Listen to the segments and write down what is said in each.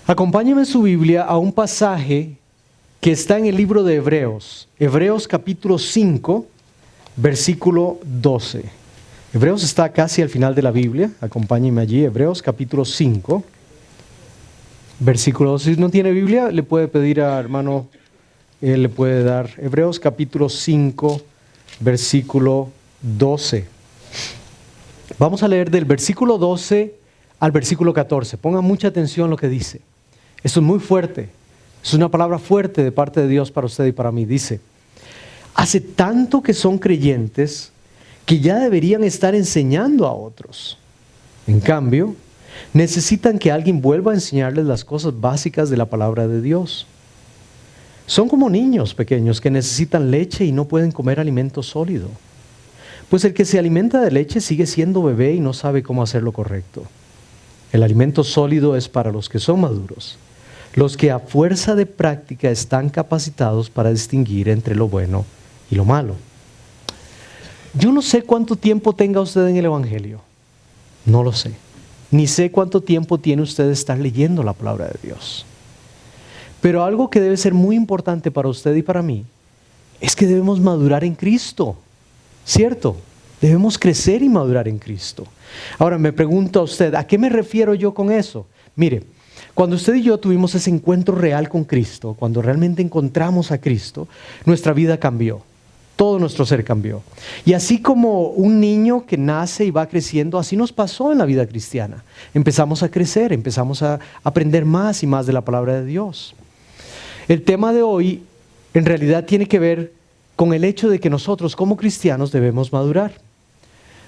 Acompáñeme en su Biblia a un pasaje que está en el libro de Hebreos. Hebreos capítulo 5, versículo 12. Hebreos está casi al final de la Biblia. Acompáñeme allí. Hebreos capítulo 5, versículo 12. Si no tiene Biblia, le puede pedir a hermano, él le puede dar. Hebreos capítulo 5, versículo 12. Vamos a leer del versículo 12 al versículo 14. Pongan mucha atención a lo que dice. Esto es muy fuerte. Es una palabra fuerte de parte de Dios para usted y para mí. Dice: hace tanto que son creyentes que ya deberían estar enseñando a otros. En cambio, necesitan que alguien vuelva a enseñarles las cosas básicas de la palabra de Dios. Son como niños pequeños que necesitan leche y no pueden comer alimento sólido. Pues el que se alimenta de leche sigue siendo bebé y no sabe cómo hacer lo correcto. El alimento sólido es para los que son maduros, los que a fuerza de práctica están capacitados para distinguir entre lo bueno y lo malo. Yo no sé cuánto tiempo tenga usted en el Evangelio, no lo sé. Ni sé cuánto tiempo tiene usted de estar leyendo la palabra de Dios. Pero algo que debe ser muy importante para usted y para mí es que debemos madurar en Cristo, ¿cierto? Debemos crecer y madurar en Cristo. Ahora me pregunta usted, ¿a qué me refiero yo con eso? Mire, cuando usted y yo tuvimos ese encuentro real con Cristo, cuando realmente encontramos a Cristo, nuestra vida cambió. Todo nuestro ser cambió. Y así como un niño que nace y va creciendo, así nos pasó en la vida cristiana. Empezamos a crecer, empezamos a aprender más y más de la palabra de Dios. El tema de hoy en realidad tiene que ver con el hecho de que nosotros como cristianos debemos madurar.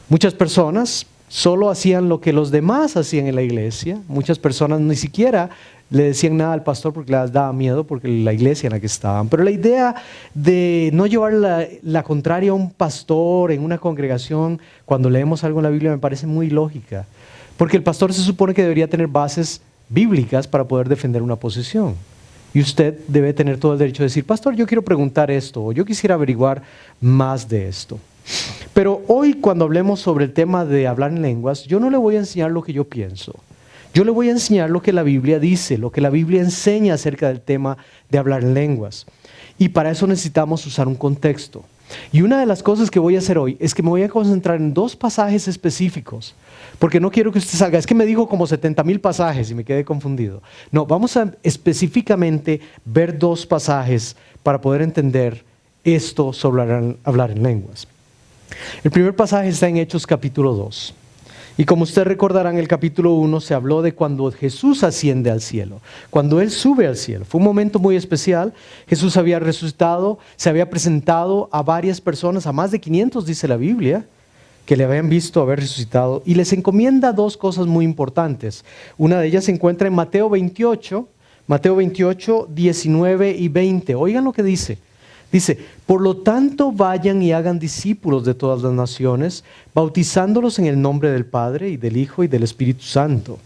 Muchas personas solo hacían lo que los demás hacían en la iglesia. Muchas personas ni siquiera le decían nada al pastor porque les daba miedo, porque la iglesia en la que estaban. Pero la idea de no llevar la contraria a un pastor en una congregación cuando leemos algo en la Biblia me parece muy lógica. Porque el pastor se supone que debería tener bases bíblicas para poder defender una posición. Y usted debe tener todo el derecho de decir: pastor, yo quiero preguntar esto, o yo quisiera averiguar más de esto. Pero hoy, cuando hablemos sobre el tema de hablar en lenguas, yo no le voy a enseñar lo que yo pienso. Yo le voy a enseñar lo que la Biblia dice, lo que la Biblia enseña acerca del tema de hablar en lenguas. Y para eso necesitamos usar un contexto. Y una de las cosas que voy a hacer hoy es que me voy a concentrar en dos pasajes específicos, porque no quiero que usted salga, es que me dijo como 70,000 pasajes y me quedé confundido. No, vamos a específicamente ver dos pasajes para poder entender esto sobre hablar en lenguas. El primer pasaje está en Hechos capítulo 2. Y como usted recordará, en el capítulo 1 se habló de cuando Jesús asciende al cielo, cuando Él sube al cielo. Fue un momento muy especial. Jesús había resucitado, se había presentado a varias personas, a más de 500 dice la Biblia, que le habían visto haber resucitado, y les encomienda dos cosas muy importantes. Una de ellas se encuentra en Mateo 28, 19 y 20. Oigan lo que dice. Dice: por lo tanto vayan y hagan discípulos de todas las naciones, bautizándolos en el nombre del Padre y del Hijo y del Espíritu Santo.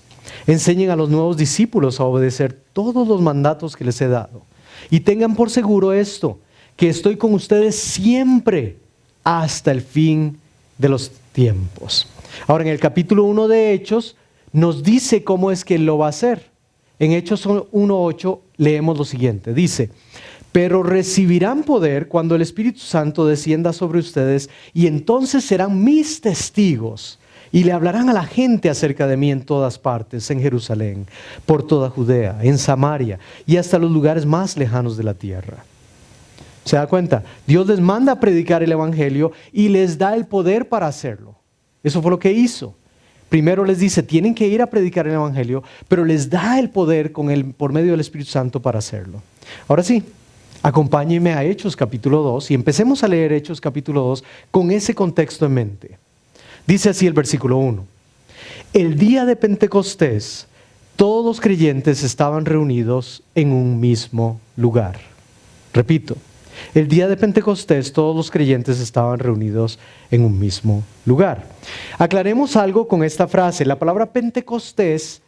Enseñen a los nuevos discípulos a obedecer todos los mandatos que les he dado. Y tengan por seguro esto, que estoy con ustedes siempre hasta el fin de los tiempos. Ahora, en el capítulo 1 de Hechos nos dice cómo es que Él lo va a hacer. En Hechos 1:8 leemos lo siguiente. Dice: pero recibirán poder cuando el Espíritu Santo descienda sobre ustedes, y entonces serán mis testigos y le hablarán a la gente acerca de mí en todas partes, en Jerusalén, por toda Judea, en Samaria y hasta los lugares más lejanos de la tierra. ¿Se da cuenta? Dios les manda a predicar el Evangelio y les da el poder para hacerlo. Eso fue lo que hizo. Primero les dice: tienen que ir a predicar el Evangelio, pero les da el poder por medio del Espíritu Santo para hacerlo. Ahora sí, acompáñenme a Hechos capítulo 2 y empecemos a leer Hechos capítulo 2 con ese contexto en mente. Dice así el versículo 1. El día de Pentecostés, todos los creyentes estaban reunidos en un mismo lugar. Repito, el día de Pentecostés, todos los creyentes estaban reunidos en un mismo lugar. Aclaremos algo con esta frase. La palabra Pentecostés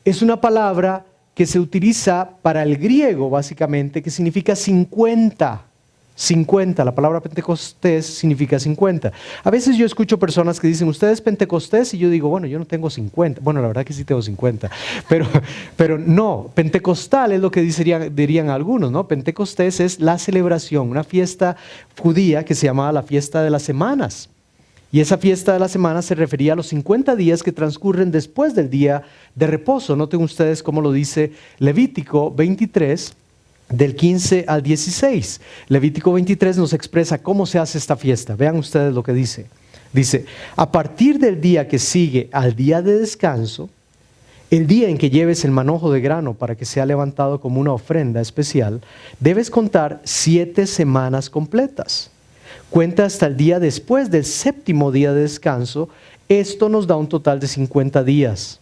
es una palabra que se utiliza para el griego, básicamente, que significa 50. 50, la palabra Pentecostés significa 50. A veces yo escucho personas que dicen, ¿usted es Pentecostés? Y yo digo, bueno, yo no tengo 50. Bueno, la verdad que sí tengo 50. Pero no, Pentecostal es lo que dirían algunos, ¿no? Pentecostés es la celebración, una fiesta judía que se llamaba la fiesta de las semanas. Y esa fiesta de las semanas se refería a los 50 días que transcurren después del día de reposo. Noten ustedes cómo lo dice Levítico 23, del 15 al 16. Levítico 23 nos expresa cómo se hace esta fiesta. Vean ustedes lo que dice. Dice, a partir del día que sigue al día de descanso, el día en que lleves el manojo de grano para que sea levantado como una ofrenda especial, debes contar 7 semanas completas. Cuenta hasta el día después del 7º día de descanso. Esto nos da un total de 50 días.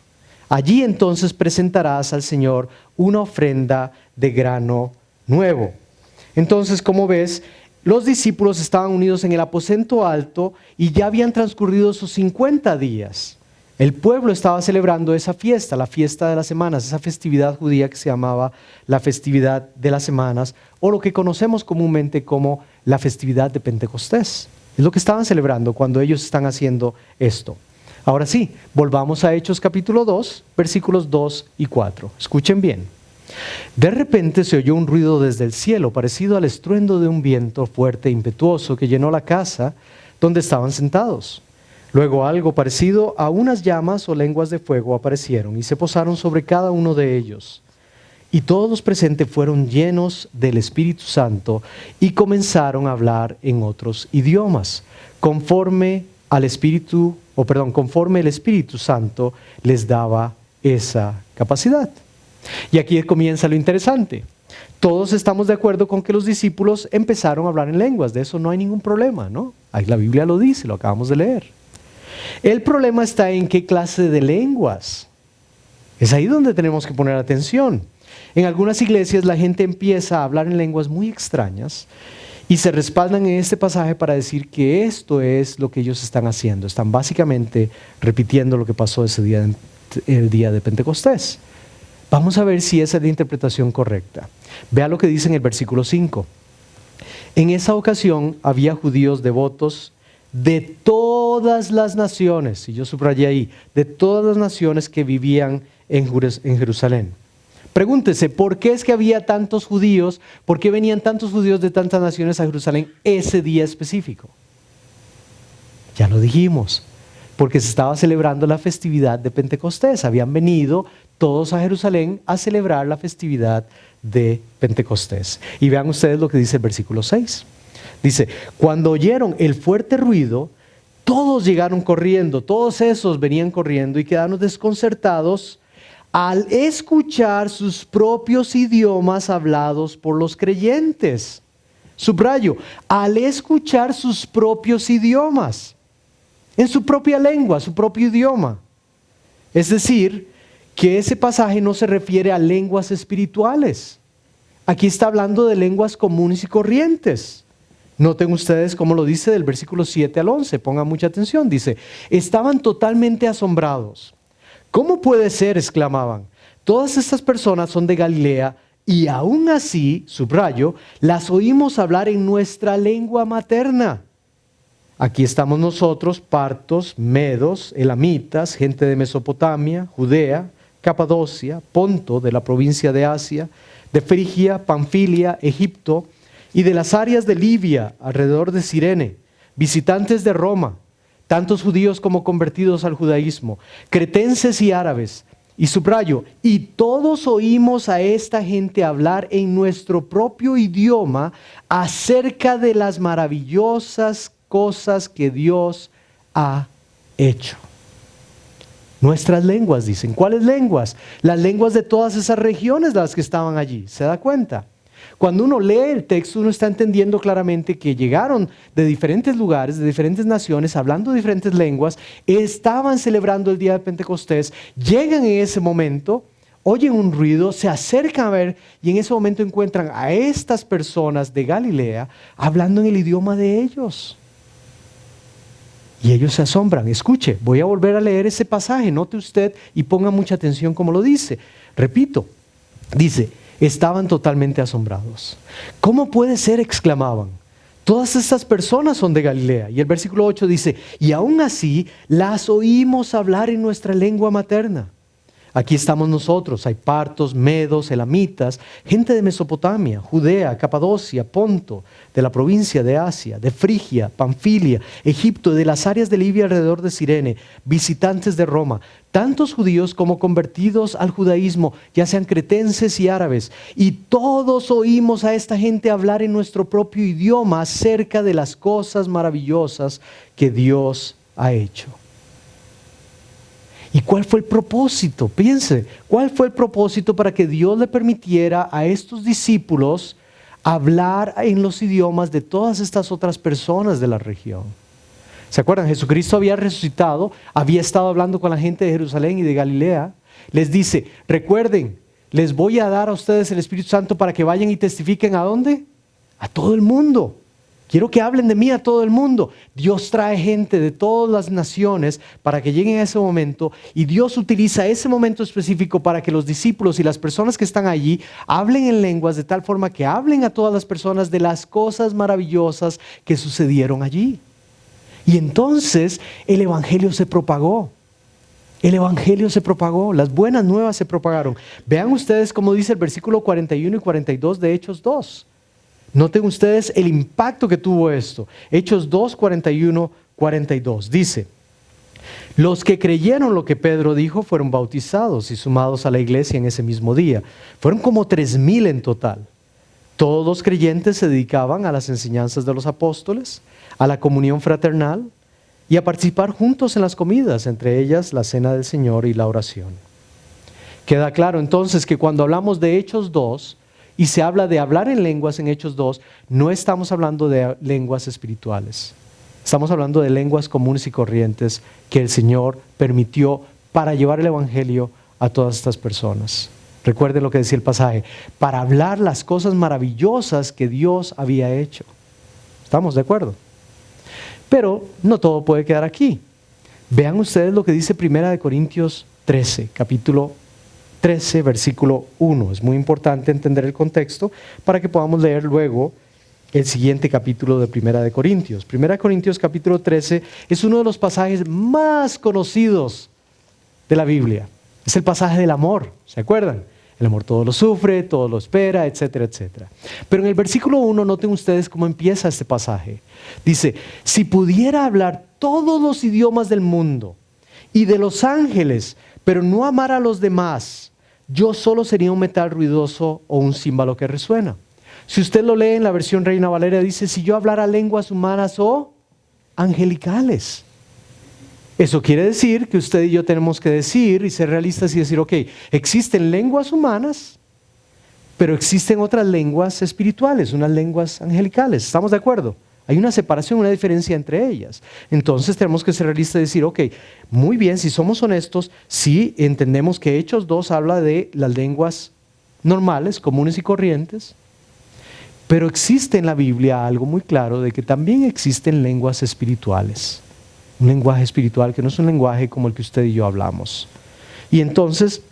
Allí entonces presentarás al Señor una ofrenda de grano nuevo. Entonces, como ves, los discípulos estaban unidos en el aposento alto y ya habían transcurrido sus 50 días. El pueblo estaba celebrando esa fiesta, la fiesta de las semanas, esa festividad judía que se llamaba la festividad de las semanas, o lo que conocemos comúnmente como la festividad de Pentecostés. Es lo que estaban celebrando cuando ellos están haciendo esto. Ahora sí, volvamos a Hechos capítulo 2, versículos 2 y 4. Escuchen bien. De repente se oyó un ruido desde el cielo, parecido al estruendo de un viento fuerte e impetuoso que llenó la casa donde estaban sentados. Luego algo parecido a unas llamas o lenguas de fuego aparecieron y se posaron sobre cada uno de ellos. Y todos los presentes fueron llenos del Espíritu Santo y comenzaron a hablar en otros idiomas, conforme el Espíritu Santo les daba esa capacidad. Y aquí comienza lo interesante. Todos estamos de acuerdo con que los discípulos empezaron a hablar en lenguas. De eso no hay ningún problema, ¿no? Ahí la Biblia lo dice, lo acabamos de leer. El problema está en qué clase de lenguas. Es ahí donde tenemos que poner atención. En algunas iglesias la gente empieza a hablar en lenguas muy extrañas y se respaldan en este pasaje para decir que esto es lo que ellos están haciendo. Están básicamente repitiendo lo que pasó ese día, el día de Pentecostés. Vamos a ver si esa es la interpretación correcta. Vea lo que dice en el versículo 5. En esa ocasión había judíos devotos de todas las naciones, y yo subrayé ahí, de todas las naciones que vivían en Jerusalén. Pregúntese, ¿por qué es que había tantos judíos? ¿Por qué venían tantos judíos de tantas naciones a Jerusalén ese día específico? Ya lo dijimos, porque se estaba celebrando la festividad de Pentecostés. Habían venido todos a Jerusalén a celebrar la festividad de Pentecostés. Y vean ustedes lo que dice el versículo 6. Dice, cuando oyeron el fuerte ruido, todos llegaron corriendo, todos esos venían corriendo y quedaron desconcertados al escuchar sus propios idiomas hablados por los creyentes. Subrayo, al escuchar sus propios idiomas, en su propia lengua, su propio idioma. Es decir, que ese pasaje no se refiere a lenguas espirituales. Aquí está hablando de lenguas comunes y corrientes. Noten ustedes cómo lo dice del versículo 7 al 11, pongan mucha atención. Dice, estaban totalmente asombrados. ¿Cómo puede ser?, exclamaban. Todas estas personas son de Galilea y aún así, subrayo, las oímos hablar en nuestra lengua materna. Aquí estamos nosotros, partos, medos, elamitas, gente de Mesopotamia, Judea, Capadocia, Ponto, de la provincia de Asia, de Frigia, Panfilia, Egipto, y de las áreas de Libia, alrededor de Cirene, visitantes de Roma, tantos judíos como convertidos al judaísmo, cretenses y árabes, y subrayo, y todos oímos a esta gente hablar en nuestro propio idioma acerca de las maravillosas cosas que Dios ha hecho. Nuestras lenguas, dicen. ¿Cuáles lenguas? Las lenguas de todas esas regiones las que estaban allí. ¿Se da cuenta? Cuando uno lee el texto, uno está entendiendo claramente que llegaron de diferentes lugares, de diferentes naciones, hablando diferentes lenguas, estaban celebrando el día de Pentecostés, llegan en ese momento, oyen un ruido, se acercan a ver y en ese momento encuentran a estas personas de Galilea hablando en el idioma de ellos. Y ellos se asombran. Escuche, voy a volver a leer ese pasaje, note usted y ponga mucha atención como lo dice. Repito, dice, estaban totalmente asombrados. ¿Cómo puede ser?, exclamaban. Todas estas personas son de Galilea. Y el versículo 8 dice, y aún así las oímos hablar en nuestra lengua materna. Aquí estamos nosotros, hay partos, medos, elamitas, gente de Mesopotamia, Judea, Capadocia, Ponto, de la provincia de Asia, de Frigia, Panfilia, Egipto, de las áreas de Libia alrededor de Cirene, visitantes de Roma, tantos judíos como convertidos al judaísmo, ya sean cretenses y árabes, y todos oímos a esta gente hablar en nuestro propio idioma acerca de las cosas maravillosas que Dios ha hecho. ¿Y cuál fue el propósito? Piense, ¿cuál fue el propósito para que Dios le permitiera a estos discípulos hablar en los idiomas de todas estas otras personas de la región? ¿Se acuerdan? Jesucristo había resucitado, había estado hablando con la gente de Jerusalén y de Galilea. Les dice, recuerden, les voy a dar a ustedes el Espíritu Santo para que vayan y testifiquen ¿a dónde? A todo el mundo. Quiero que hablen de mí a todo el mundo. Dios trae gente de todas las naciones para que lleguen a ese momento y Dios utiliza ese momento específico para que los discípulos y las personas que están allí hablen en lenguas de tal forma que hablen a todas las personas de las cosas maravillosas que sucedieron allí. Y entonces el evangelio se propagó. El evangelio se propagó, las buenas nuevas se propagaron. Vean ustedes cómo dice el versículo 41 y 42 de Hechos 2. Noten ustedes el impacto que tuvo esto. Hechos 2, 41, 42. Dice, los que creyeron lo que Pedro dijo fueron bautizados y sumados a la iglesia en ese mismo día. Fueron como 3,000 en total. Todos los creyentes se dedicaban a las enseñanzas de los apóstoles, a la comunión fraternal y a participar juntos en las comidas, entre ellas la cena del Señor y la oración. Queda claro entonces que cuando hablamos de Hechos 2, y se habla de hablar en lenguas en Hechos 2, no estamos hablando de lenguas espirituales. Estamos hablando de lenguas comunes y corrientes que el Señor permitió para llevar el evangelio a todas estas personas. Recuerden lo que decía el pasaje, para hablar las cosas maravillosas que Dios había hecho. ¿Estamos de acuerdo? Pero no todo puede quedar aquí. Vean ustedes lo que dice 1 Corintios 13, capítulo 13, versículo 1. Es muy importante entender el contexto para que podamos leer luego el siguiente capítulo de 1 Corintios. 1 Corintios capítulo 13 es uno de los pasajes más conocidos de la Biblia. Es el pasaje del amor, ¿se acuerdan? El amor todo lo sufre, todo lo espera, etcétera, etcétera. Pero en el versículo 1 noten ustedes cómo empieza este pasaje. Dice, si pudiera hablar todos los idiomas del mundo y de los ángeles, pero no amar a los demás, yo solo sería un metal ruidoso o un címbalo que resuena. Si usted lo lee en la versión Reina Valera, dice, si yo hablara lenguas humanas o angelicales. Eso quiere decir que usted y yo tenemos que decir y ser realistas y decir, ok, existen lenguas humanas, pero existen otras lenguas espirituales, unas lenguas angelicales. ¿Estamos de acuerdo? Hay una separación, una diferencia entre ellas. Entonces tenemos que ser realistas y decir, ok, muy bien, si somos honestos, sí entendemos que Hechos 2 habla de las lenguas normales, comunes y corrientes, pero existe en la Biblia algo muy claro de que también existen lenguas espirituales. Un lenguaje espiritual que no es un lenguaje como el que usted y yo hablamos. Y entonces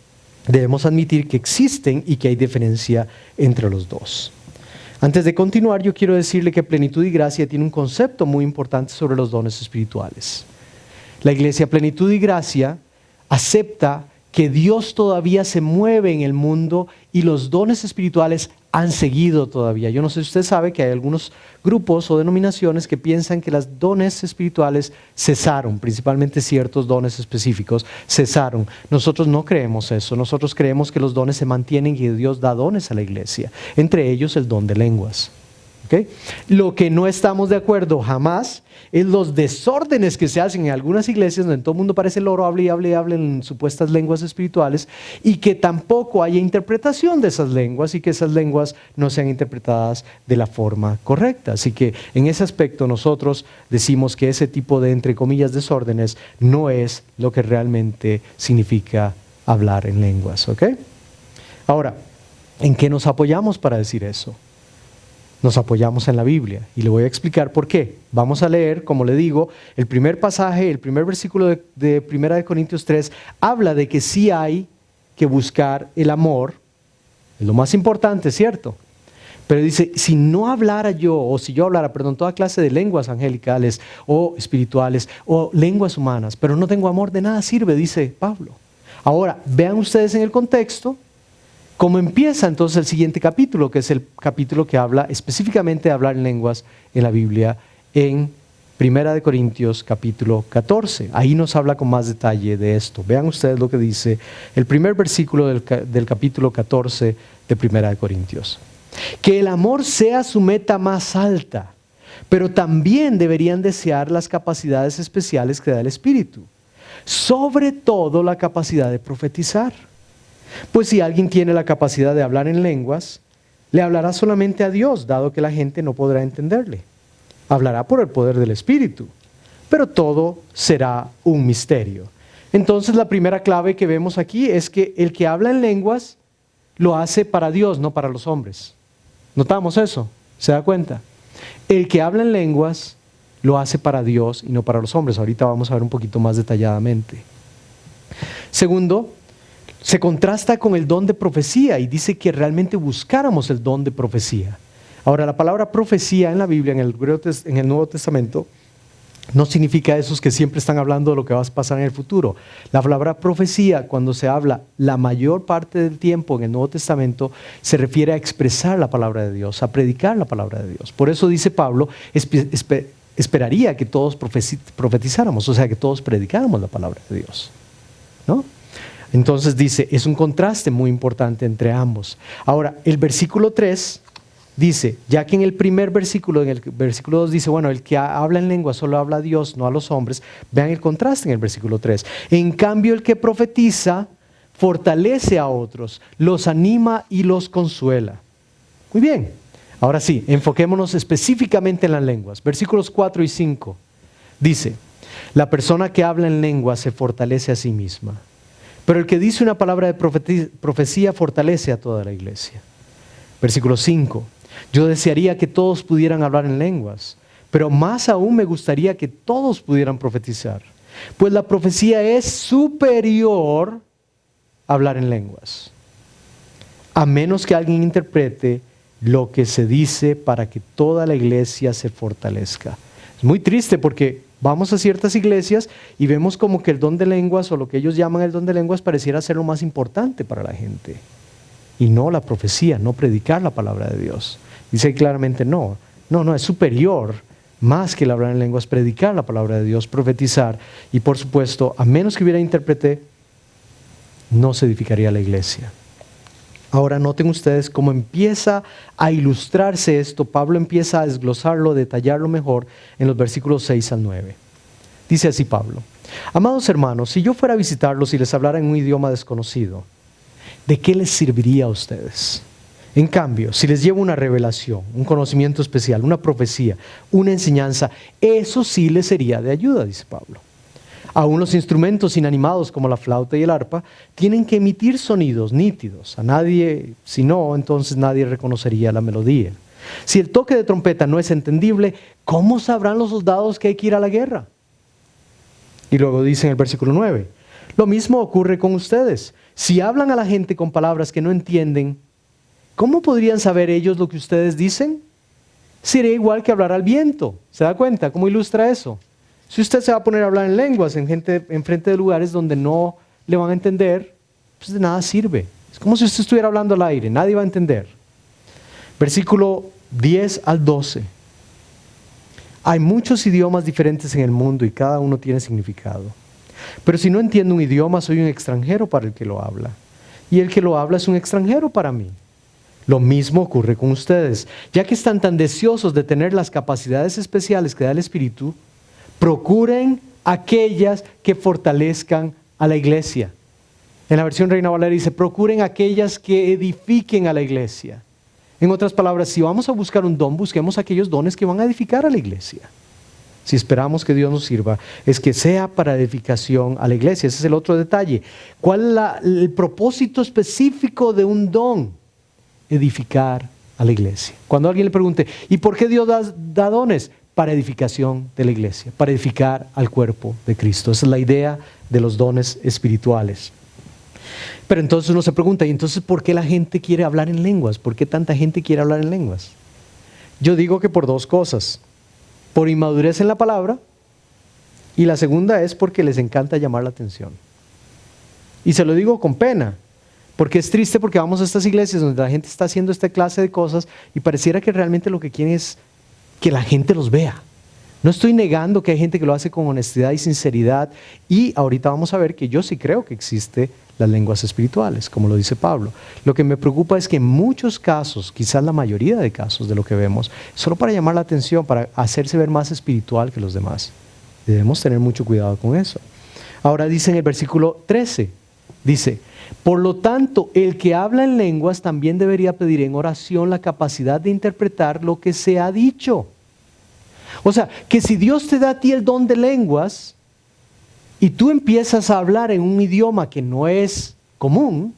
debemos admitir que existen y que hay diferencia entre los dos. Antes de continuar, yo quiero decirle que Plenitud y Gracia tiene un concepto muy importante sobre los dones espirituales. La iglesia Plenitud y Gracia acepta que Dios todavía se mueve en el mundo y los dones espirituales han seguido todavía. Yo no sé si usted sabe que hay algunos grupos o denominaciones que piensan que los dones espirituales cesaron, principalmente ciertos dones específicos cesaron. Nosotros no creemos eso, nosotros creemos que los dones se mantienen y que Dios da dones a la iglesia, entre ellos el don de lenguas. ¿Okay? Lo que no estamos de acuerdo jamás es los desórdenes que se hacen en algunas iglesias donde todo el mundo parece loro, hable y hable y hable en supuestas lenguas espirituales y que tampoco haya interpretación de esas lenguas y que esas lenguas no sean interpretadas de la forma correcta. Así que en ese aspecto nosotros decimos que ese tipo de, entre comillas, desórdenes no es lo que realmente significa hablar en lenguas. ¿Okay? Ahora, ¿en qué nos apoyamos para decir eso? Nos apoyamos en la Biblia y le voy a explicar por qué. Vamos a leer, como le digo, el primer pasaje, el primer versículo de 1 Corintios 3 habla de que sí hay que buscar el amor, es lo más importante, ¿cierto? Pero dice, si no hablara yo, o si yo hablara, perdón, toda clase de lenguas angelicales o espirituales o lenguas humanas, pero no tengo amor, de nada sirve, dice Pablo. Ahora, vean ustedes en el contexto cómo empieza entonces el siguiente capítulo, que es el capítulo que habla específicamente de hablar en lenguas en la Biblia, en 1 Corintios capítulo 14. Ahí nos habla con más detalle de esto. Vean ustedes lo que dice el primer versículo del capítulo 14 de 1 Corintios. Que el amor sea su meta más alta, pero también deberían desear las capacidades especiales que da el Espíritu, sobre todo la capacidad de profetizar. Pues si alguien tiene la capacidad de hablar en lenguas, le hablará solamente a Dios, dado que la gente no podrá entenderle. Hablará por el poder del Espíritu, pero todo será un misterio. Entonces la primera clave que vemos aquí es que el que habla en lenguas lo hace para Dios, no para los hombres. ¿Notamos eso? ¿Se da cuenta? El que habla en lenguas lo hace para Dios y no para los hombres. Ahorita vamos a ver un poquito más detalladamente. Segundo, se contrasta con el don de profecía y dice que realmente buscáramos el don de profecía. Ahora, la palabra profecía en la Biblia, en el Nuevo Testamento, no significa esos que siempre están hablando de lo que va a pasar en el futuro. La palabra profecía, cuando se habla la mayor parte del tiempo en el Nuevo Testamento, se refiere a expresar la palabra de Dios, a predicar la palabra de Dios. Por eso dice Pablo, esperaría que todos profetizáramos, o sea, que todos predicáramos la palabra de Dios, ¿no? Entonces dice, es un contraste muy importante entre ambos. Ahora, el versículo 3 dice, ya que en el primer versículo, en el versículo 2 dice, bueno, el que habla en lengua solo habla a Dios, no a los hombres. Vean el contraste en el versículo 3. En cambio, el que profetiza fortalece a otros, los anima y los consuela. Muy bien. Ahora sí, enfoquémonos específicamente en las lenguas. Versículos 4 y 5 dice, la persona que habla en lengua se fortalece a sí misma, pero el que dice una palabra de profecía fortalece a toda la iglesia. Versículo 5, yo desearía que todos pudieran hablar en lenguas, pero más aún me gustaría que todos pudieran profetizar, pues la profecía es superior a hablar en lenguas, a menos que alguien interprete lo que se dice para que toda la iglesia se fortalezca. Es muy triste porque vamos a ciertas iglesias y vemos como que el don de lenguas o lo que ellos llaman el don de lenguas pareciera ser lo más importante para la gente. Y no la profecía, no predicar la palabra de Dios. Dice claramente no, es superior, más que el hablar en lenguas, predicar la palabra de Dios, profetizar. Y por supuesto, a menos que hubiera intérprete, no se edificaría la iglesia. Ahora noten ustedes cómo empieza a ilustrarse esto. Pablo empieza a desglosarlo, detallarlo mejor en los versículos 6 al 9. Dice así Pablo: amados hermanos, si yo fuera a visitarlos y les hablara en un idioma desconocido, ¿de qué les serviría a ustedes? En cambio, si les llevo una revelación, un conocimiento especial, una profecía, una enseñanza, eso sí les sería de ayuda, dice Pablo. Aún los instrumentos inanimados como la flauta y el arpa tienen que emitir sonidos nítidos. A nadie, si no, entonces nadie reconocería la melodía. Si el toque de trompeta no es entendible, ¿cómo sabrán los soldados que hay que ir a la guerra? Y luego dice en el versículo 9, lo mismo ocurre con ustedes. Si hablan a la gente con palabras que no entienden, ¿cómo podrían saber ellos lo que ustedes dicen? Sería igual que hablar al viento. ¿Se da cuenta cómo ilustra eso? Si usted se va a poner a hablar en lenguas en frente de lugares donde no le van a entender, pues de nada sirve. Es como si usted estuviera hablando al aire, nadie va a entender. Versículo 10 al 12. Hay muchos idiomas diferentes en el mundo y cada uno tiene significado. Pero si no entiendo un idioma, soy un extranjero para el que lo habla. Y el que lo habla es un extranjero para mí. Lo mismo ocurre con ustedes. Ya que están tan deseosos de tener las capacidades especiales que da el Espíritu, procuren aquellas que fortalezcan a la iglesia. En la versión Reina Valera dice, procuren aquellas que edifiquen a la iglesia. En otras palabras, si vamos a buscar un don, busquemos aquellos dones que van a edificar a la iglesia. Si esperamos que Dios nos sirva, es que sea para edificación a la iglesia. Ese es el otro detalle. ¿Cuál es el propósito específico de un don? Edificar a la iglesia. Cuando alguien le pregunte, ¿y por qué Dios da dones? Para edificación de la iglesia, para edificar al cuerpo de Cristo. Esa es la idea de los dones espirituales. Pero entonces uno se pregunta, ¿y entonces por qué la gente quiere hablar en lenguas? ¿Por qué tanta gente quiere hablar en lenguas? Yo digo que por dos cosas. Por inmadurez en la palabra, y la segunda es porque les encanta llamar la atención. Y se lo digo con pena, porque es triste porque vamos a estas iglesias donde la gente está haciendo esta clase de cosas y pareciera que realmente lo que quieren es que la gente los vea. No estoy negando que hay gente que lo hace con honestidad y sinceridad, y ahorita vamos a ver que yo sí creo que existe las lenguas espirituales, como lo dice Pablo. Lo que me preocupa es que en muchos casos, quizás la mayoría de casos de lo que vemos, solo para llamar la atención, para hacerse ver más espiritual que los demás. Debemos tener mucho cuidado con eso. Ahora dice en el versículo 13, dice, por lo tanto, el que habla en lenguas también debería pedir en oración la capacidad de interpretar lo que se ha dicho. O sea, que si Dios te da a ti el don de lenguas y tú empiezas a hablar en un idioma que no es común,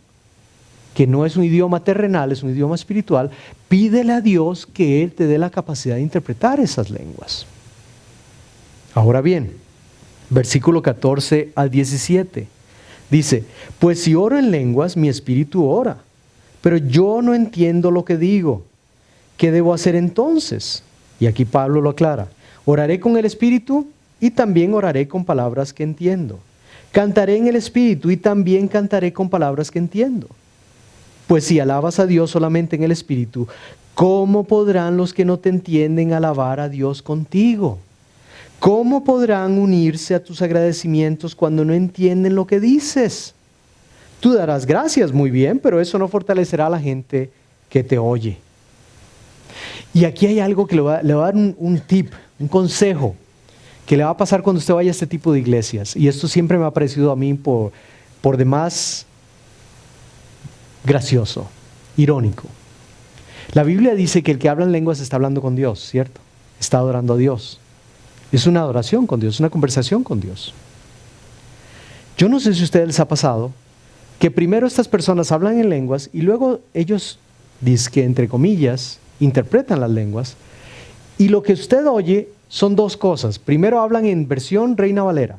que no es un idioma terrenal, es un idioma espiritual, pídele a Dios que Él te dé la capacidad de interpretar esas lenguas. Ahora bien, versículo 14 al 17, dice, pues si oro en lenguas, mi espíritu ora, pero yo no entiendo lo que digo. ¿Qué debo hacer entonces? Y aquí Pablo lo aclara, oraré con el espíritu y también oraré con palabras que entiendo. Cantaré en el espíritu y también cantaré con palabras que entiendo. Pues si alabas a Dios solamente en el espíritu, ¿cómo podrán los que no te entienden alabar a Dios contigo? ¿Cómo podrán unirse a tus agradecimientos cuando no entienden lo que dices? Tú darás gracias muy bien, pero eso no fortalecerá a la gente que te oye. Y aquí hay algo que le va a dar un tip, un consejo, que le va a pasar cuando usted vaya a este tipo de iglesias. Y esto siempre me ha parecido a mí por demás gracioso, irónico. La Biblia dice que el que habla en lenguas está hablando con Dios, ¿cierto? Está adorando a Dios. Es una adoración con Dios, una conversación con Dios. Yo no sé si a ustedes les ha pasado que primero estas personas hablan en lenguas y luego ellos, dizque entre comillas, interpretan las lenguas, y lo que usted oye son dos cosas. Primero hablan en versión Reina Valera.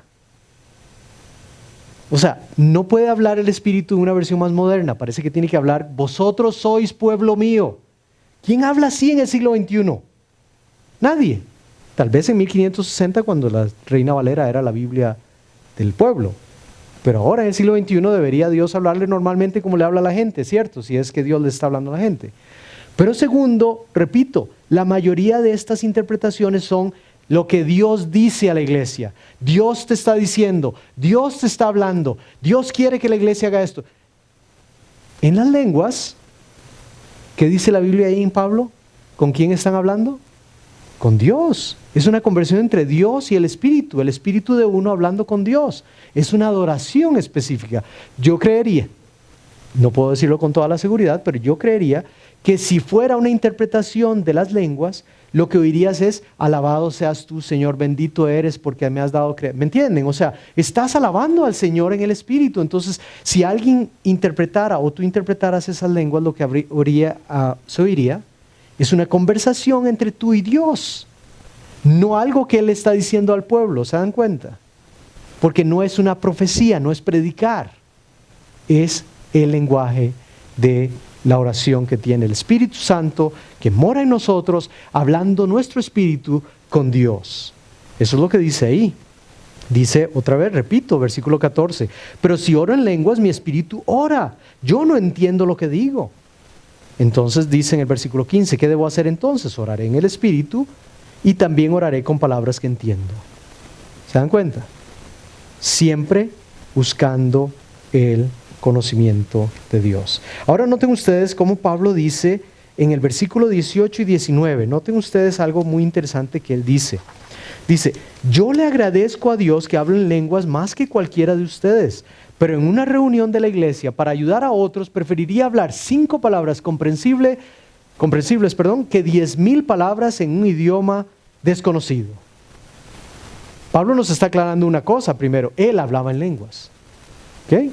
O sea, no puede hablar el Espíritu en una versión más moderna. Parece que tiene que hablar, vosotros sois pueblo mío. ¿Quién habla así en el siglo XXI? Nadie. Tal vez en 1560, cuando la Reina Valera era la Biblia del pueblo. Pero ahora en el siglo XXI debería Dios hablarle normalmente como le habla a la gente, ¿cierto? Si es que Dios le está hablando a la gente. Pero segundo, repito, la mayoría de estas interpretaciones son lo que Dios dice a la iglesia. Dios te está diciendo, Dios te está hablando, Dios quiere que la iglesia haga esto. En las lenguas, ¿qué dice la Biblia ahí en Pablo? ¿Con quién están hablando? Con Dios. Es una conversación entre Dios y el espíritu de uno hablando con Dios. Es una adoración específica. Yo creería, no puedo decirlo con toda la seguridad, pero yo creería que si fuera una interpretación de las lenguas, lo que oirías es, alabado seas tú, Señor, bendito eres porque me has dado creer. ¿Me entienden? O sea, estás alabando al Señor en el Espíritu. Entonces, si alguien interpretara o tú interpretaras esas lenguas, lo que se oiría es una conversación entre tú y Dios. No algo que Él está diciendo al pueblo, ¿se dan cuenta? Porque no es una profecía, no es predicar. Es el lenguaje de la oración que tiene el Espíritu Santo, que mora en nosotros, hablando nuestro espíritu con Dios. Eso es lo que dice ahí. Dice otra vez, repito, versículo 14, pero si oro en lenguas, mi espíritu ora. Yo no entiendo lo que digo. Entonces dice en el versículo 15, ¿qué debo hacer entonces? Oraré en el espíritu y también oraré con palabras que entiendo. ¿Se dan cuenta? Siempre buscando el conocimiento de Dios. Ahora noten ustedes cómo Pablo dice en el versículo 18 y 19, noten ustedes algo muy interesante que él dice. Dice, yo le agradezco a Dios que hablo en lenguas más que cualquiera de ustedes, pero en una reunión de la iglesia para ayudar a otros preferiría hablar 5 palabras comprensibles, que 10,000 palabras en un idioma desconocido. Pablo nos está aclarando una cosa primero, él hablaba en lenguas. ¿Ok?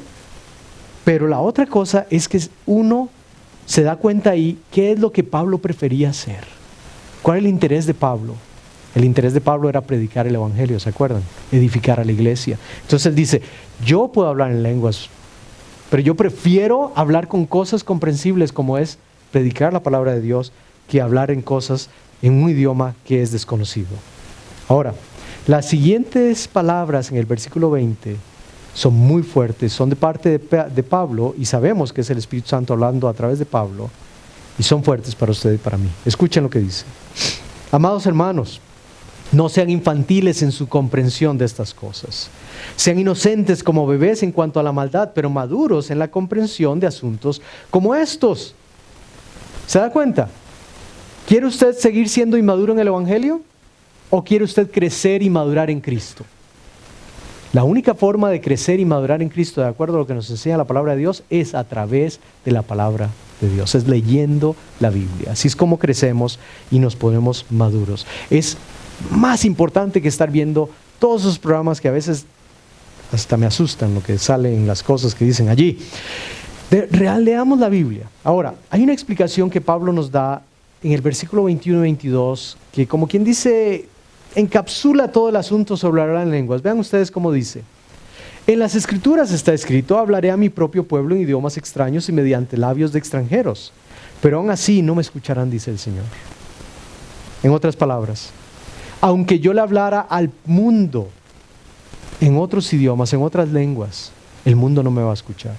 Pero la otra cosa es que uno se da cuenta ahí qué es lo que Pablo prefería hacer. ¿Cuál es el interés de Pablo? El interés de Pablo era predicar el evangelio, ¿se acuerdan? Edificar a la iglesia. Entonces él dice, yo puedo hablar en lenguas Pero yo prefiero hablar con cosas comprensibles como es predicar la palabra de Dios que hablar en cosas en un idioma que es desconocido. Ahora, las siguientes palabras en el versículo 20 son muy fuertes, son de parte de Pablo y sabemos que es el Espíritu Santo hablando a través de Pablo y son fuertes para usted y para mí. Escuchen lo que dice. Amados hermanos, no sean infantiles en su comprensión de estas cosas. Sean inocentes como bebés en cuanto a la maldad, pero maduros en la comprensión de asuntos como estos. ¿Se da cuenta? ¿Quiere usted seguir siendo inmaduro en el Evangelio? ¿O quiere usted crecer y madurar en Cristo? La única forma de crecer y madurar en Cristo, de acuerdo a lo que nos enseña la palabra de Dios, es a través de la palabra de Dios, es leyendo la Biblia. Así es como crecemos y nos ponemos maduros. Es más importante que estar viendo todos esos programas que a veces hasta me asustan lo que sale en las cosas que dicen allí. Leamos la Biblia. Ahora, hay una explicación que Pablo nos da en el versículo 21 y 22, que como quien dice, encapsula todo el asunto sobre hablar en lenguas. Vean ustedes cómo dice. En las Escrituras está escrito, hablaré a mi propio pueblo en idiomas extraños y mediante labios de extranjeros, pero aún así no me escucharán, dice el Señor. En otras palabras, aunque yo le hablara al mundo en otros idiomas, en otras lenguas, el mundo no me va a escuchar.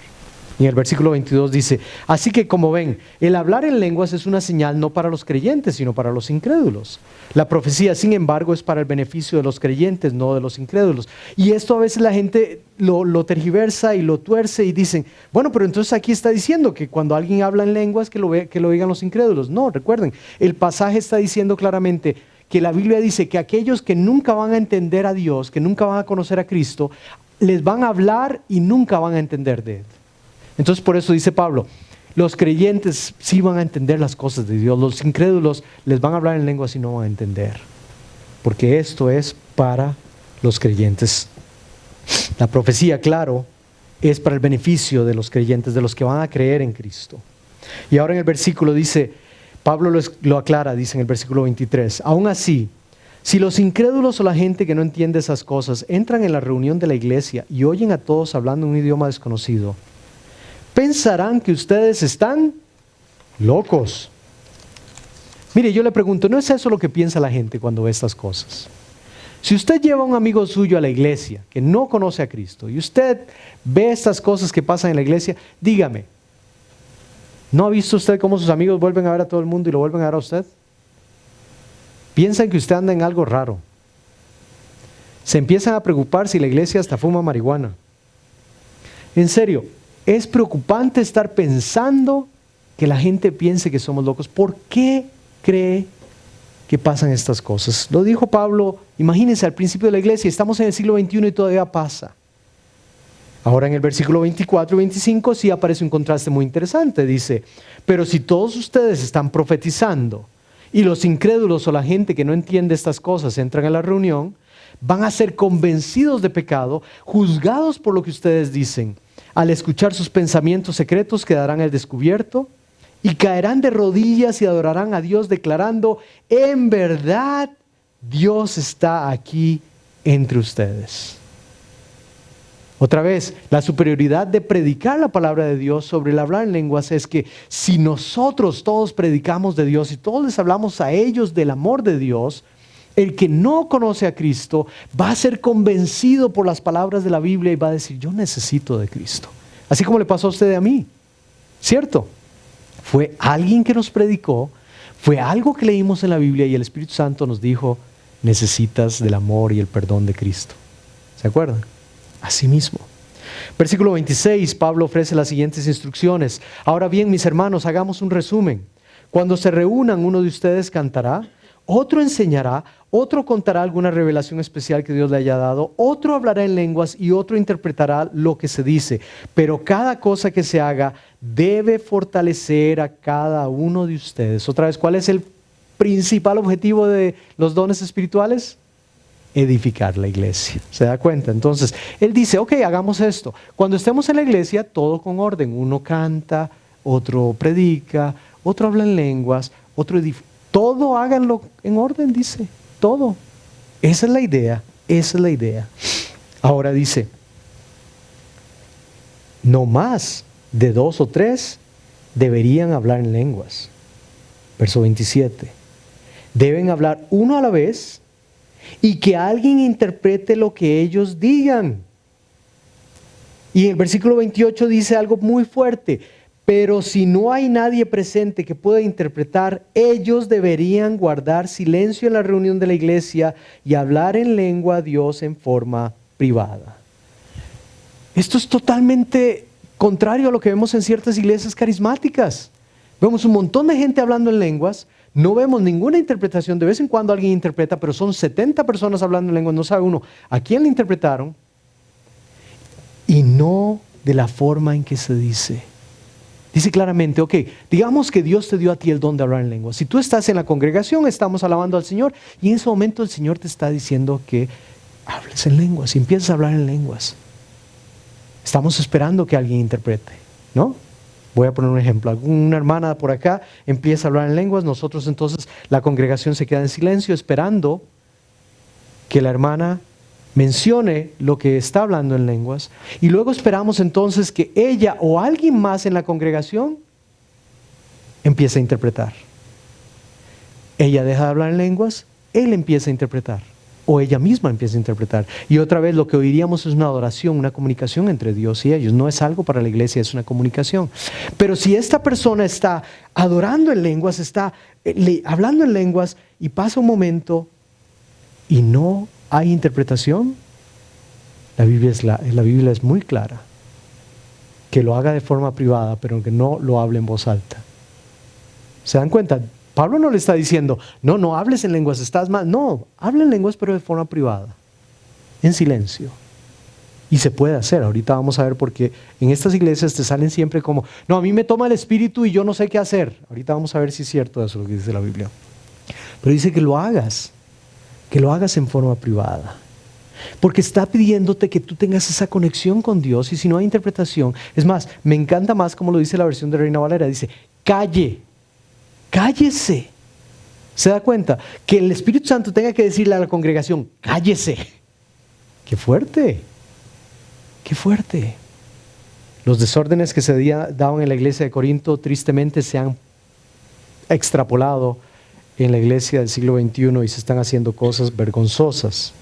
Y en el versículo 22 dice, así que como ven, el hablar en lenguas es una señal no para los creyentes, sino para los incrédulos. La profecía, sin embargo, es para el beneficio de los creyentes, no de los incrédulos. Y esto a veces la gente lo tergiversa y lo tuerce y dicen, bueno, pero entonces aquí está diciendo que cuando alguien habla en lenguas que lo digan los incrédulos. No, recuerden, el pasaje está diciendo claramente que la Biblia dice que aquellos que nunca van a entender a Dios, que nunca van a conocer a Cristo, les van a hablar y nunca van a entender de Él. Entonces por eso dice Pablo, los creyentes sí van a entender las cosas de Dios, los incrédulos les van a hablar en lenguas y no van a entender, porque esto es para los creyentes. La profecía, claro, es para el beneficio de los creyentes, de los que van a creer en Cristo. Y ahora en el versículo dice, Pablo lo aclara, dice en el versículo 23, aún así, si los incrédulos o la gente que no entiende esas cosas entran en la reunión de la iglesia y oyen a todos hablando un idioma desconocido, pensarán que ustedes están locos. Mire, yo le pregunto, ¿no es eso lo que piensa la gente cuando ve estas cosas? Si usted lleva a un amigo suyo a la iglesia que no conoce a Cristo y usted ve estas cosas que pasan en la iglesia, dígame, ¿no ha visto usted cómo sus amigos vuelven a ver a todo el mundo y lo vuelven a ver a usted? Piensan que usted anda en algo raro. Se empiezan a preocupar si la iglesia hasta fuma marihuana. En serio, es preocupante estar pensando que la gente piense que somos locos. ¿Por qué cree que pasan estas cosas? Lo dijo Pablo, imagínense, al principio de la iglesia, estamos en el siglo XXI y todavía pasa. Ahora en el versículo 24 y 25 sí aparece un contraste muy interesante. Dice, pero si todos ustedes están profetizando y los incrédulos o la gente que no entiende estas cosas entran a la reunión, van a ser convencidos de pecado, juzgados por lo que ustedes dicen. Al escuchar sus pensamientos secretos quedarán al descubierto y caerán de rodillas y adorarán a Dios declarando, en verdad Dios está aquí entre ustedes. Otra vez, la superioridad de predicar la palabra de Dios sobre el hablar en lenguas es que si nosotros todos predicamos de Dios y todos les hablamos a ellos del amor de Dios, el que no conoce a Cristo va a ser convencido por las palabras de la Biblia y va a decir, yo necesito de Cristo. Así como le pasó a usted y a mí, ¿cierto? Fue alguien que nos predicó, fue algo que leímos en la Biblia y el Espíritu Santo nos dijo, necesitas del amor y el perdón de Cristo. ¿Se acuerdan? Así mismo. Versículo 26, Pablo ofrece las siguientes instrucciones. Ahora bien, mis hermanos, hagamos un resumen. Cuando se reúnan, uno de ustedes cantará, otro enseñará, otro contará alguna revelación especial que Dios le haya dado, otro hablará en lenguas y otro interpretará lo que se dice. Pero cada cosa que se haga debe fortalecer a cada uno de ustedes. Otra vez, ¿cuál es el principal objetivo de los dones espirituales? Edificar la iglesia. ¿Se da cuenta? Entonces, él dice, ok, hagamos esto. Cuando estemos en la iglesia, todo con orden. Uno canta, otro predica, otro habla en lenguas, otro edifica. Todo háganlo en orden, dice. Todo. Esa es la idea. Esa es la idea. Ahora dice, no más de 2 o 3 deberían hablar en lenguas. Verso 27. Deben hablar uno a la vez y que alguien interprete lo que ellos digan. Y en el versículo 28 dice algo muy fuerte. Pero si no hay nadie presente que pueda interpretar, ellos deberían guardar silencio en la reunión de la iglesia y hablar en lengua a Dios en forma privada. Esto es totalmente contrario a lo que vemos en ciertas iglesias carismáticas. Vemos un montón de gente hablando en lenguas, no vemos ninguna interpretación. De vez en cuando alguien interpreta, pero son 70 personas hablando en lenguas, no sabe uno a quién le interpretaron y no de la forma en que se dice. Dice claramente, ok, digamos que Dios te dio a ti el don de hablar en lenguas. Si tú estás en la congregación, estamos alabando al Señor y en ese momento el Señor te está diciendo que hables en lenguas y empiezas a hablar en lenguas. Estamos esperando que alguien interprete, ¿no? Voy a poner un ejemplo. Una hermana por acá empieza a hablar en lenguas, nosotros entonces, la congregación se queda en silencio esperando que la hermana mencione lo que está hablando en lenguas y luego esperamos entonces que ella o alguien más en la congregación empiece a interpretar. Ella deja de hablar en lenguas, él empieza a interpretar o ella misma empieza a interpretar y otra vez lo que oiríamos es una adoración, una comunicación entre Dios y ellos. No es algo para la iglesia, es una comunicación. Pero si esta persona está adorando en lenguas, está hablando en lenguas y pasa un momento y no hay interpretación, la Biblia es muy clara, que lo haga de forma privada, pero que no lo hable en voz alta. ¿Se dan cuenta? Pablo no le está diciendo, no hables en lenguas, estás mal. No, habla en lenguas, pero de forma privada, en silencio. Y se puede hacer, ahorita vamos a ver porque en estas iglesias te salen siempre como, no, a mí me toma el espíritu y yo no sé qué hacer. Ahorita vamos a ver si es cierto eso lo que dice la Biblia. Pero dice que lo hagas en forma privada. Porque está pidiéndote que tú tengas esa conexión con Dios y si no hay interpretación, es más, me encanta más como lo dice la versión de Reina Valera, dice, cállese. ¿Se da cuenta? Que el Espíritu Santo tenga que decirle a la congregación, cállese. ¡Qué fuerte! ¡Qué fuerte! Los desórdenes que se daban en la iglesia de Corinto tristemente se han extrapolado en la iglesia del siglo XXI y se están haciendo cosas vergonzosas.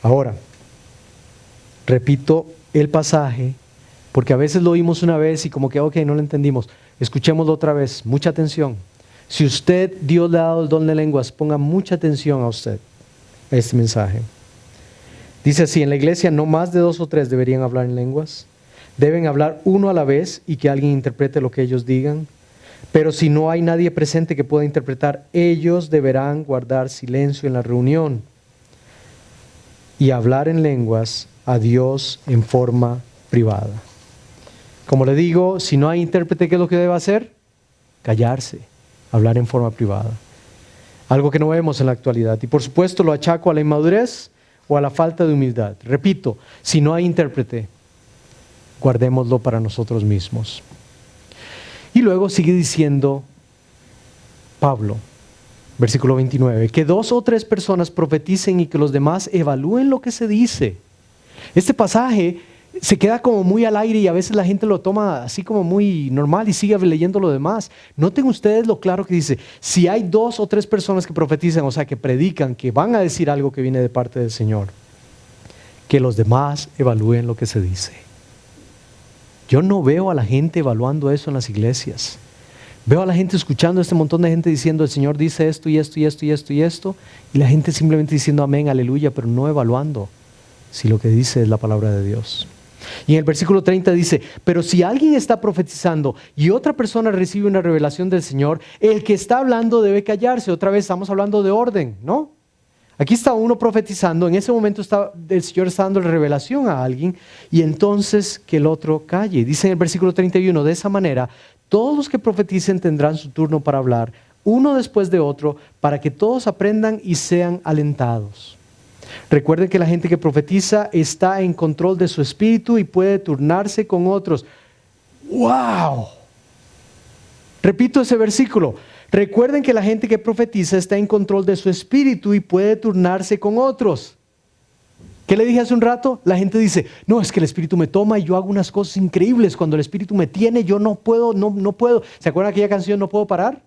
Ahora, repito el pasaje, porque a veces lo oímos una vez y como que, ok, no lo entendimos. Escuchémoslo otra vez, mucha atención. Si Dios le ha dado el don de lenguas, ponga mucha atención a usted, a este mensaje. Dice así, en la iglesia no más de 2 o 3 deberían hablar en lenguas. Deben hablar uno a la vez y que alguien interprete lo que ellos digan. Pero si no hay nadie presente que pueda interpretar, ellos deberán guardar silencio en la reunión y hablar en lenguas a Dios en forma privada. Como le digo, si no hay intérprete, ¿qué es lo que debe hacer? Callarse, hablar en forma privada. Algo que no vemos en la actualidad. Y por supuesto lo achaco a la inmadurez o a la falta de humildad. Repito, si no hay intérprete, guardémoslo para nosotros mismos. Y luego sigue diciendo Pablo, versículo 29, que 2 o 3 personas profeticen y que los demás evalúen lo que se dice. Este pasaje se queda como muy al aire y a veces la gente lo toma así como muy normal y sigue leyendo lo demás. Noten ustedes lo claro que dice, si hay 2 o 3 personas que profetizan, o sea que predican, que van a decir algo que viene de parte del Señor, que los demás evalúen lo que se dice. Yo no veo a la gente evaluando eso en las iglesias. Veo a la gente escuchando a este montón de gente diciendo el Señor dice esto y esto y esto y esto y esto, y la gente simplemente diciendo amén, aleluya, pero no evaluando si lo que dice es la palabra de Dios. Y en el versículo 30 dice, pero si alguien está profetizando y otra persona recibe una revelación del Señor, el que está hablando debe callarse. Otra vez estamos hablando de orden, ¿no? Aquí está uno profetizando, en ese momento el Señor está dando revelación a alguien y entonces que el otro calle. Dice en el versículo 31, de esa manera, todos los que profeticen tendrán su turno para hablar, uno después de otro, para que todos aprendan y sean alentados. Recuerden que la gente que profetiza está en control de su espíritu y puede turnarse con otros. ¡Wow! Repito ese versículo. Recuerden que la gente que profetiza está en control de su espíritu y puede turnarse con otros. ¿Qué le dije hace un rato? La gente dice, no, es que el Espíritu me toma y yo hago unas cosas increíbles. Cuando el Espíritu me tiene, yo no puedo, no puedo. ¿Se acuerdan aquella canción, No puedo parar?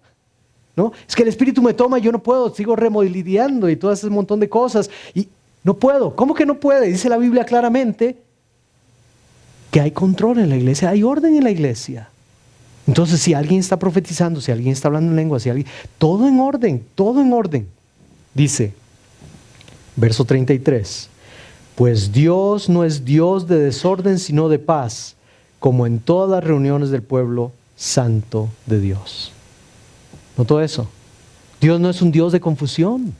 ¿No? Es que el Espíritu me toma y yo no puedo, sigo remodeliando y todo ese montón de cosas. Y no puedo. ¿Cómo que no puede? Dice la Biblia claramente que hay control en la iglesia, hay orden en la iglesia. Entonces, si alguien está profetizando, si alguien está hablando en lengua, todo en orden, todo en orden. Dice, verso 33, pues Dios no es Dios de desorden, sino de paz, como en todas las reuniones del pueblo santo de Dios. ¿Notó eso? Dios no es un Dios de confusión.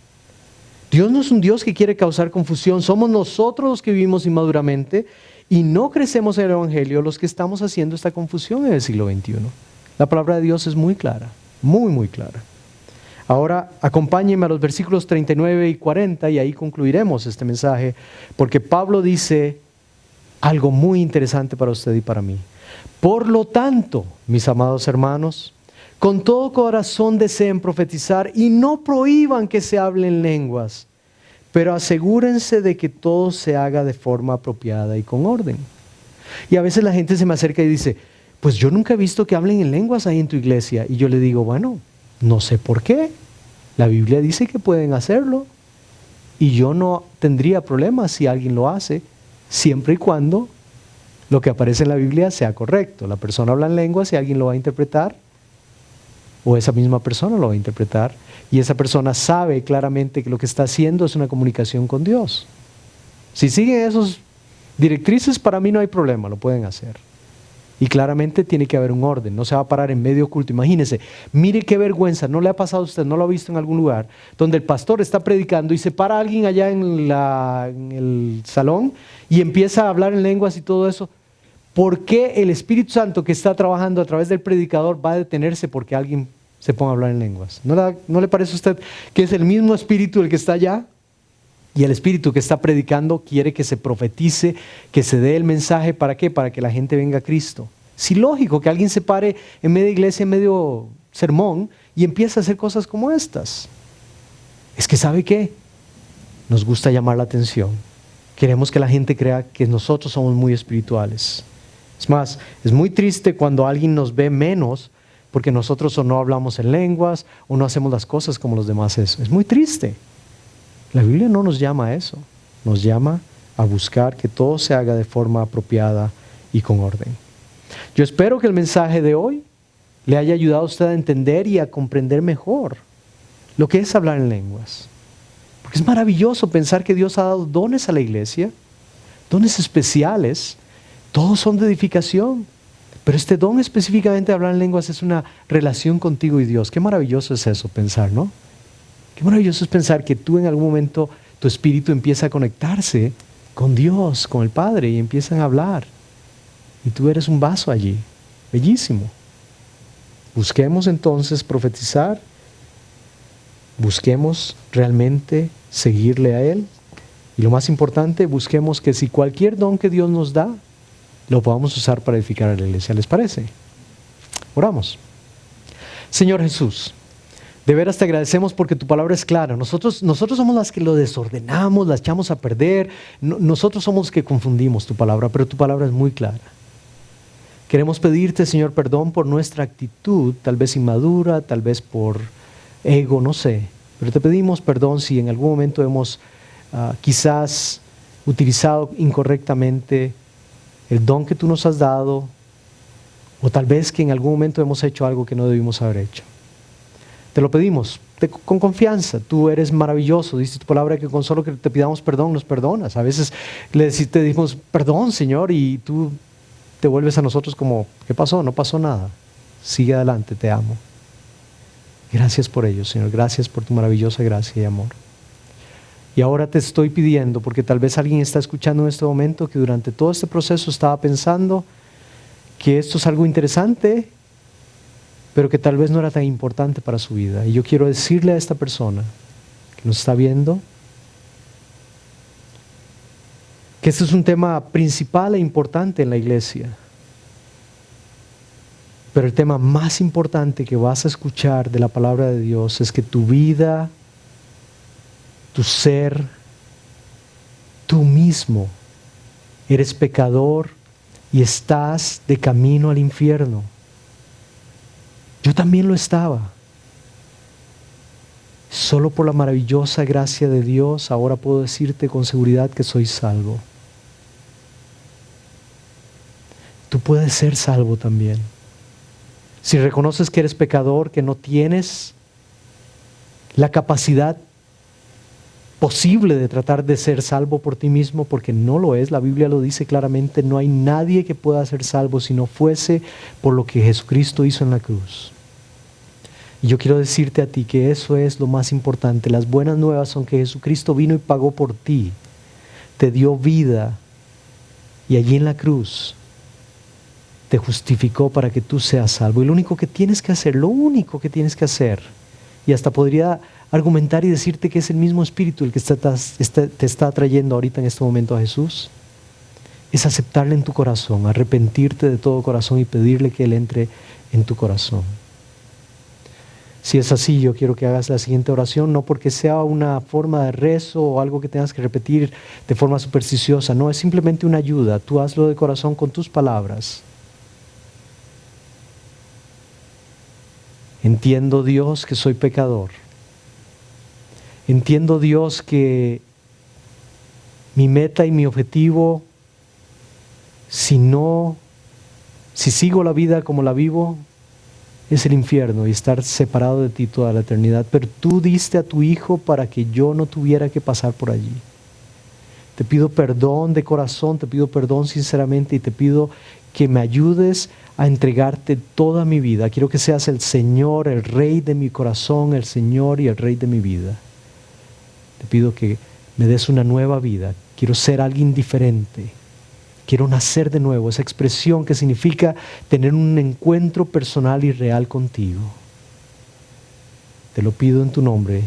Dios no es un Dios que quiere causar confusión. Somos nosotros los que vivimos inmaduramente y no crecemos en el Evangelio los que estamos haciendo esta confusión en el siglo XXI. La palabra de Dios es muy clara, muy, muy clara. Ahora, acompáñenme a los versículos 39 y 40 y ahí concluiremos este mensaje, porque Pablo dice algo muy interesante para usted y para mí. Por lo tanto, mis amados hermanos, con todo corazón deseen profetizar y no prohíban que se hablen lenguas, pero asegúrense de que todo se haga de forma apropiada y con orden. Y a veces la gente se me acerca y dice, pues yo nunca he visto que hablen en lenguas ahí en tu iglesia. Y yo le digo, bueno, no sé por qué. La Biblia dice que pueden hacerlo. Y yo no tendría problema si alguien lo hace, siempre y cuando lo que aparece en la Biblia sea correcto. La persona habla en lenguas y alguien lo va a interpretar, o esa misma persona lo va a interpretar, y esa persona sabe claramente que lo que está haciendo es una comunicación con Dios. Si siguen esas directrices, para mí no hay problema, lo pueden hacer. Y claramente tiene que haber un orden, no se va a parar en medio culto. Imagínese, mire qué vergüenza, ¿no le ha pasado a usted, no lo ha visto en algún lugar, donde el pastor está predicando y se para alguien allá en el salón y empieza a hablar en lenguas y todo eso? ¿Por qué el Espíritu Santo que está trabajando a través del predicador va a detenerse porque alguien se ponga a hablar en lenguas? ¿No le parece a usted que es el mismo Espíritu el que está allá? Y el Espíritu que está predicando quiere que se profetice, que se dé el mensaje. ¿Para qué? Para que la gente venga a Cristo. Sí, lógico que alguien se pare en medio iglesia, en medio sermón y empiece a hacer cosas como estas. Es que ¿sabe qué? Nos gusta llamar la atención. Queremos que la gente crea que nosotros somos muy espirituales. Es más, es muy triste cuando alguien nos ve menos porque nosotros o no hablamos en lenguas o no hacemos las cosas como los demás. Es muy triste. La Biblia no nos llama a eso, nos llama a buscar que todo se haga de forma apropiada y con orden. Yo espero que el mensaje de hoy le haya ayudado a usted a entender y a comprender mejor lo que es hablar en lenguas. Porque es maravilloso pensar que Dios ha dado dones a la iglesia, dones especiales, todos son de edificación, pero este don específicamente de hablar en lenguas es una relación contigo y Dios. Qué maravilloso es eso pensar, ¿no? Qué maravilloso es pensar que tú en algún momento tu espíritu empieza a conectarse con Dios, con el Padre, y empiezan a hablar. Y tú eres un vaso allí. Bellísimo. Busquemos entonces profetizar. Busquemos realmente seguirle a Él. Y lo más importante, busquemos que si cualquier don que Dios nos da, lo podamos usar para edificar a la iglesia. ¿Les parece? Oramos. Señor Jesús, de veras te agradecemos porque tu palabra es clara. Nosotros somos las que lo desordenamos, la echamos a perder. Nosotros somos los que confundimos tu palabra, pero tu palabra es muy clara. Queremos pedirte, Señor, perdón por nuestra actitud, tal vez inmadura, tal vez por ego, no sé. Pero te pedimos perdón si en algún momento hemos quizás utilizado incorrectamente el don que tú nos has dado, o tal vez que en algún momento hemos hecho algo que no debimos haber hecho. Te lo pedimos con confianza. Tú eres maravilloso. Dice tu palabra que con solo que te pidamos perdón nos perdonas. A veces te decimos perdón, Señor, y tú te vuelves a nosotros como, ¿qué pasó? No pasó nada. Sigue adelante, te amo. Gracias por ello, Señor. Gracias por tu maravillosa gracia y amor. Y ahora te estoy pidiendo, porque tal vez alguien está escuchando en este momento que durante todo este proceso estaba pensando que esto es algo interesante, pero que tal vez no era tan importante para su vida. Y yo quiero decirle a esta persona que nos está viendo que este es un tema principal e importante en la iglesia. Pero el tema más importante que vas a escuchar de la palabra de Dios es que tu vida, tu ser, Tú mismo eres pecador y estás de camino al infierno. Yo también lo estaba. Solo por la maravillosa gracia de Dios ahora puedo decirte con seguridad que soy salvo. Tú puedes ser salvo también. Si reconoces que eres pecador, que no tienes la capacidad posible de tratar de ser salvo por ti mismo, porque no lo es, la Biblia lo dice claramente, no hay nadie que pueda ser salvo si no fuese por lo que Jesucristo hizo en la cruz. Y yo quiero decirte a ti que eso es lo más importante. Las buenas nuevas son que Jesucristo vino y pagó por ti, te dio vida y allí en la cruz te justificó para que tú seas salvo. Y lo único que tienes que hacer, y hasta podría argumentar y decirte que es el mismo Espíritu el que te está trayendo ahorita en este momento a Jesús, es aceptarle en tu corazón, arrepentirte de todo corazón y pedirle que Él entre en tu corazón. Si es así, yo quiero que hagas la siguiente oración, no porque sea una forma de rezo o algo que tengas que repetir de forma supersticiosa, no, es simplemente una ayuda. Tú hazlo de corazón con tus palabras. Entiendo, Dios, que soy pecador. Entiendo, Dios, que mi meta y mi objetivo, si sigo la vida como la vivo, es el infierno y estar separado de ti toda la eternidad. Pero tú diste a tu Hijo para que yo no tuviera que pasar por allí. Te pido perdón de corazón, te pido perdón sinceramente y te pido que me ayudes a entregarte toda mi vida. Quiero que seas el Señor, el Rey de mi corazón, el Señor y el Rey de mi vida. Te pido que me des una nueva vida. Quiero ser alguien diferente. Quiero nacer de nuevo, esa expresión que significa tener un encuentro personal y real contigo. Te lo pido en tu nombre.